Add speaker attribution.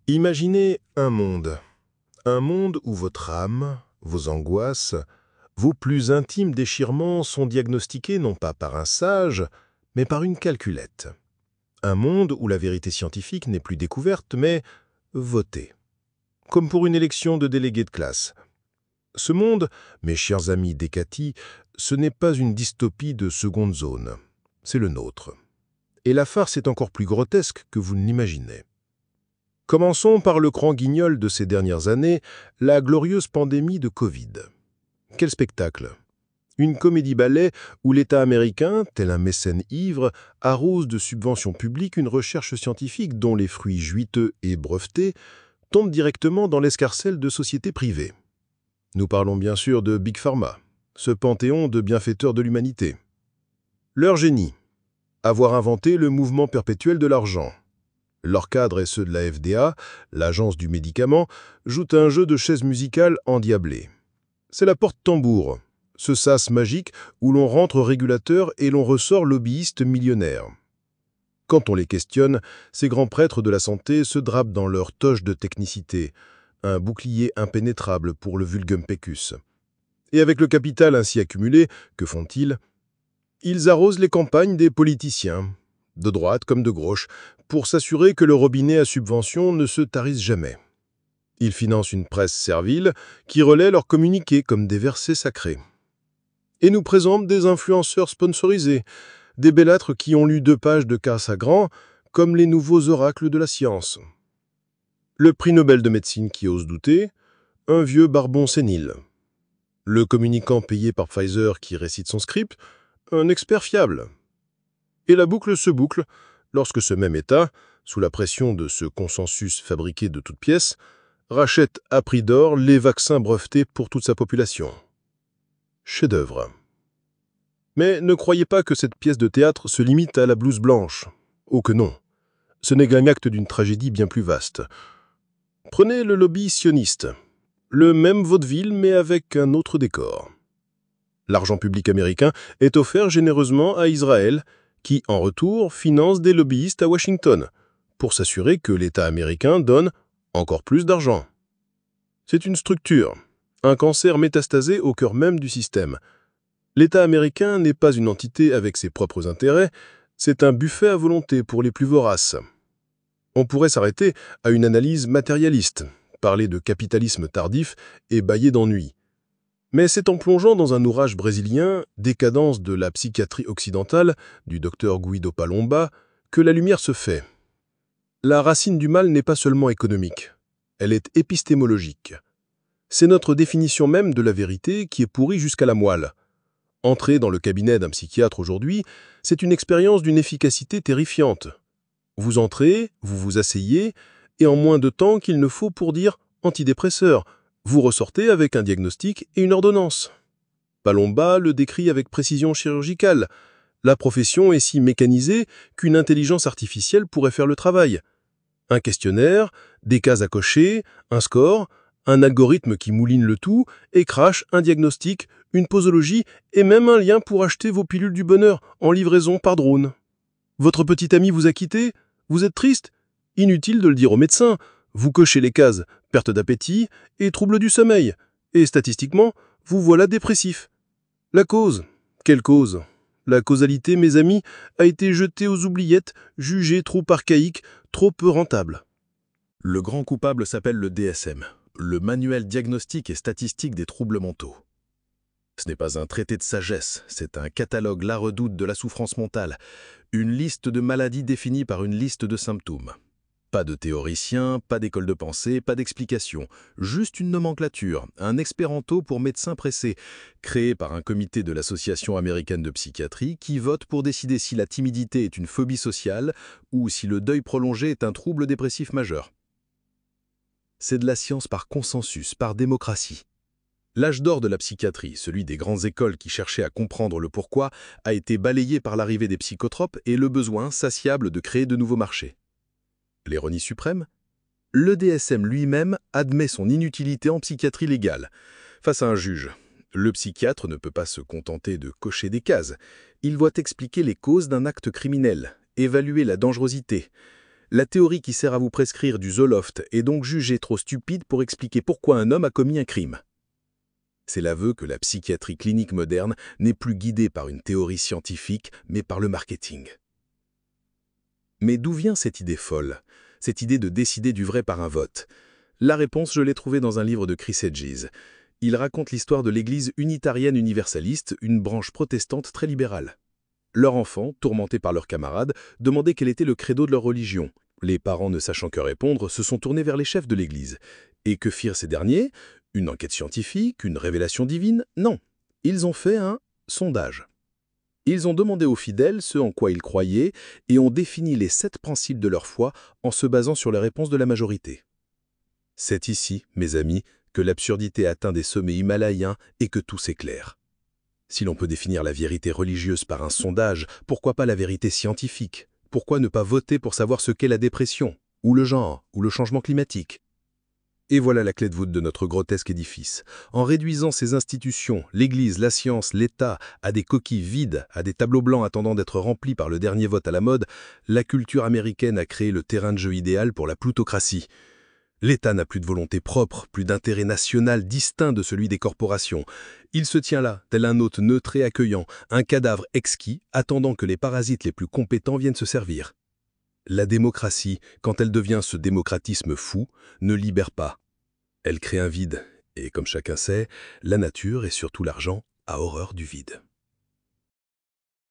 Speaker 1: Imaginez un monde où votre âme, vos angoisses, vos plus intimes déchirements sont diagnostiqués non pas par un sage, mais par une calculette. Un monde où la vérité scientifique n'est plus découverte, mais votée. Comme pour une élection de délégués de classe. Ce monde, mes chers amis d'Hécatie, ce n'est pas une dystopie de seconde zone. C'est le nôtre. Et la farce est encore plus grotesque que vous ne l'imaginez. Commençons par le grand guignol de ces dernières années, la glorieuse pandémie de Covid. Quel spectacle! Une comédie-ballet où l'État américain, tel un mécène ivre, arrose de subventions publiques une recherche scientifique dont les fruits juiteux et brevetés tombent directement dans l'escarcelle de sociétés privées. Nous parlons bien sûr de Big Pharma, ce panthéon de bienfaiteurs de l'humanité. Leur génie, avoir inventé le mouvement perpétuel de l'argent. Leurs cadres et ceux de la FDA, l'agence du médicament, jouent un jeu de chaises musicales endiablé. C'est la porte-tambour, ce sas magique où l'on rentre régulateur et l'on ressort lobbyiste millionnaire. Quand on les questionne, ces grands prêtres de la santé se drapent dans leur toge de technicité, un bouclier impénétrable pour le vulgum pecus. Et avec le capital ainsi accumulé, que font-ils? Ils arrosent les campagnes des politiciens, de droite comme de gauche, pour s'assurer que le robinet à subventions ne se tarisse jamais. Ils financent une presse servile qui relaie leurs communiqués comme des versets sacrés. Et nous présentent des influenceurs sponsorisés, des bellâtres qui ont lu 2 pages de Cassagrand comme les nouveaux oracles de la science. Le prix Nobel de médecine qui ose douter, un vieux barbon sénile. Le communicant payé par Pfizer qui récite son script, un expert fiable. Et la boucle se boucle lorsque ce même État, sous la pression de ce consensus fabriqué de toutes pièces, rachète à prix d'or les vaccins brevetés pour toute sa population. Chef-d'œuvre. Mais ne croyez pas que cette pièce de théâtre se limite à la blouse blanche. Oh que non. Ce n'est qu'un acte d'une tragédie bien plus vaste. Prenez le lobby sioniste. Le même vaudeville mais avec un autre décor. L'argent public américain est offert généreusement à Israël, qui, en retour, finance des lobbyistes à Washington, pour s'assurer que l'État américain donne encore plus d'argent. C'est une structure, un cancer métastasé au cœur même du système. L'État américain n'est pas une entité avec ses propres intérêts, c'est un buffet à volonté pour les plus voraces. On pourrait s'arrêter à une analyse matérialiste, parler de capitalisme tardif et bâiller d'ennui. Mais c'est en plongeant dans un ouvrage brésilien, Décadence de la psychiatrie occidentale, du docteur Guido Palomba, que la lumière se fait. La racine du mal n'est pas seulement économique, elle est épistémologique. C'est notre définition même de la vérité qui est pourrie jusqu'à la moelle. Entrer dans le cabinet d'un psychiatre aujourd'hui, c'est une expérience d'une efficacité terrifiante. Vous entrez, vous vous asseyez, et en moins de temps qu'il ne faut pour dire « antidépresseur », vous ressortez avec un diagnostic et une ordonnance. Palomba le décrit avec précision chirurgicale. La profession est si mécanisée qu'une intelligence artificielle pourrait faire le travail. Un questionnaire, des cases à cocher, un score, un algorithme qui mouline le tout et crache un diagnostic, une posologie et même un lien pour acheter vos pilules du bonheur en livraison par drone. Votre petit ami vous a quitté? Vous êtes triste? Inutile de le dire au médecin. Vous cochez les cases perte d'appétit et trouble du sommeil. Et statistiquement, vous voilà dépressif. La cause? Quelle cause? La causalité, mes amis, a été jetée aux oubliettes, jugée trop archaïque, trop peu rentable.
Speaker 2: Le grand coupable s'appelle le DSM, le Manuel diagnostique et statistique des troubles mentaux. Ce n'est pas un traité de sagesse, c'est un catalogue la redoute de la souffrance mentale, une liste de maladies définie par une liste de symptômes. Pas de théoricien, pas d'école de pensée, pas d'explication, juste une nomenclature, un espéranto pour médecins pressés, créé par un comité de l'Association américaine de psychiatrie qui vote pour décider si la timidité est une phobie sociale ou si le deuil prolongé est un trouble dépressif majeur. C'est de la science par consensus, par démocratie. L'âge d'or de la psychiatrie, celui des grandes écoles qui cherchaient à comprendre le pourquoi, a été balayé par l'arrivée des psychotropes et le besoin insatiable de créer de nouveaux marchés. L'ironie suprême? Le DSM lui-même admet son inutilité en psychiatrie légale. Face à un juge, le psychiatre ne peut pas se contenter de cocher des cases. Il doit expliquer les causes d'un acte criminel, évaluer la dangerosité, La théorie qui sert à vous prescrire du Zoloft est donc jugée trop stupide pour expliquer pourquoi un homme a commis un crime. C'est l'aveu que la psychiatrie clinique moderne n'est plus guidée par une théorie scientifique, mais par le marketing. Mais d'où vient cette idée folle, cette idée de décider du vrai par un vote? La réponse, je l'ai trouvée dans un livre de Chris Hedges. Il raconte l'histoire de l'Église unitarienne universaliste, une branche protestante très libérale. Leurs enfants, tourmentés par leurs camarades, demandaient quel était le credo de leur religion. Les parents, ne sachant que répondre, se sont tournés vers les chefs de l'Église. Et que firent ces derniers? Une enquête scientifique? Une révélation divine? Non. Ils ont fait un sondage. Ils ont demandé aux fidèles ce en quoi ils croyaient et ont défini les 7 principes de leur foi en se basant sur les réponses de la majorité. C'est ici, mes amis, que l'absurdité atteint des sommets himalayens et que tout s'éclaire. Si l'on peut définir la vérité religieuse par un sondage, pourquoi pas la vérité scientifique? Pourquoi ne pas voter pour savoir ce qu'est la dépression, ou le genre, ou le changement climatique? Et voilà la clé de voûte de notre grotesque édifice. En réduisant ces institutions, l'Église, la science, l'État, à des coquilles vides, à des tableaux blancs attendant d'être remplis par le dernier vote à la mode, la culture américaine a créé le terrain de jeu idéal pour la plutocratie. L'État n'a plus de volonté propre, plus d'intérêt national distinct de celui des corporations. Il se tient là, tel un hôte neutre et accueillant, un cadavre exquis, attendant que les parasites les plus compétents viennent se servir. La démocratie, quand elle devient ce démocratisme fou, ne libère pas. Elle crée un vide, et comme chacun sait, la nature et surtout l'argent a horreur du vide.